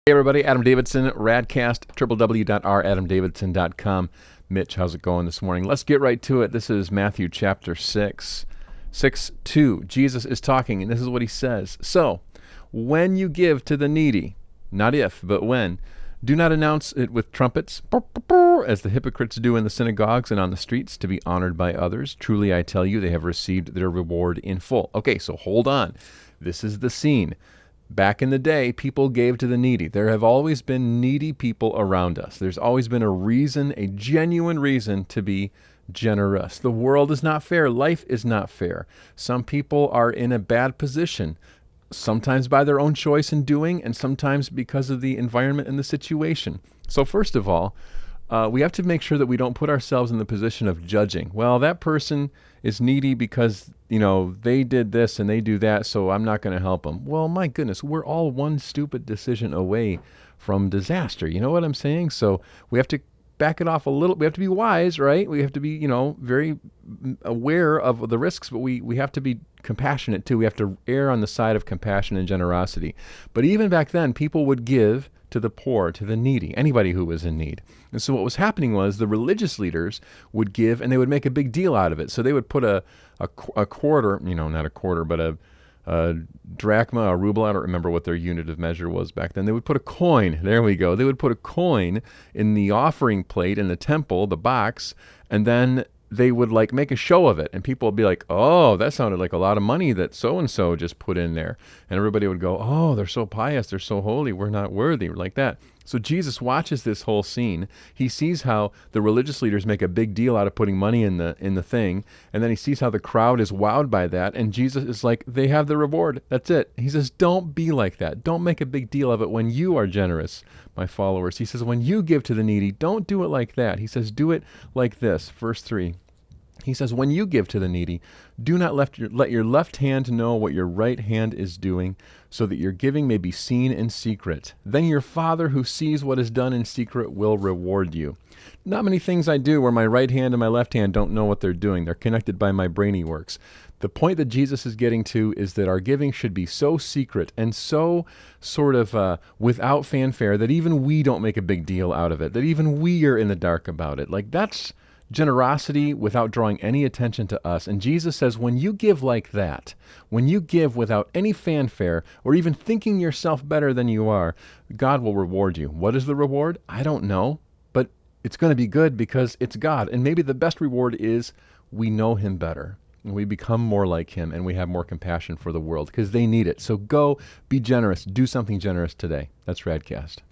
Hey everybody, Adam Davidson, RadCast, www.radamdavidson.com. Mitch, how's it going this morning? Let's get right to it. This is Matthew chapter 6, 6:2. Jesus is talking, and this is what he says. So, when you give to the needy, not if, but when, do not announce it with trumpets, as the hypocrites do in the synagogues and on the streets, to be honored by others. Truly, I tell you, they have received their reward in full. Okay, so hold on. This is the scene. Back in the day, people gave to the needy. There have always been needy people around us. There's always been a reason, a genuine reason to be generous. The world is not fair. Life is not fair. Some people are in a bad position, sometimes by their own choice in doing, and sometimes because of the environment and the situation. So first of all, we have to make sure that we don't put ourselves in the position of judging. Well, that person is needy because, they did this and they do that, so I'm not going to help them. Well, my goodness, we're all one stupid decision away from disaster. You know what I'm saying? So we have to back it off a little. We have to be wise, right? We have to be, very aware of the risks, but we have to be compassionate too. We have to err on the side of compassion and generosity. But even back then, people would give to the poor, to the needy, anybody who was in need. And so what was happening was the religious leaders would give, and they would make a big deal out of it. So they would put a quarter, not a quarter, but a drachma, a ruble, I don't remember what their unit of measure was back then. They would put a coin, there we go. They would put a coin in the offering plate in the temple, the box, and then they would make a show of it, and people would be like, oh, that sounded like a lot of money that so-and-so just put in there. And everybody would go, oh, they're so pious, they're so holy, we're not worthy, like that. So Jesus watches this whole scene. He sees how the religious leaders make a big deal out of putting money in the thing, and then he sees how the crowd is wowed by that, and Jesus is like, they have the reward, that's it. He says, don't be like that. Don't make a big deal of it when you are generous, my followers. He says, when you give to the needy, don't do it like that. He says, do it like this. Verse 3. He says, when you give to the needy, do not let your left hand know what your right hand is doing, so that your giving may be seen in secret. Then your Father who sees what is done in secret will reward you. Not many things I do where my right hand and my left hand don't know what they're doing. They're connected by my brainy works. The point that Jesus is getting to is that our giving should be so secret and so sort of without fanfare that even we don't make a big deal out of it, that even we are in the dark about it. That's generosity without drawing any attention to us. And Jesus says, when you give like that, when you give without any fanfare or even thinking yourself better than you are, God will reward you. What is the reward? I don't know, but it's going to be good because it's God. And maybe the best reward is we know him better. And we become more like him, and we have more compassion for the world because they need it. So go be generous. Do something generous today. That's RadCast.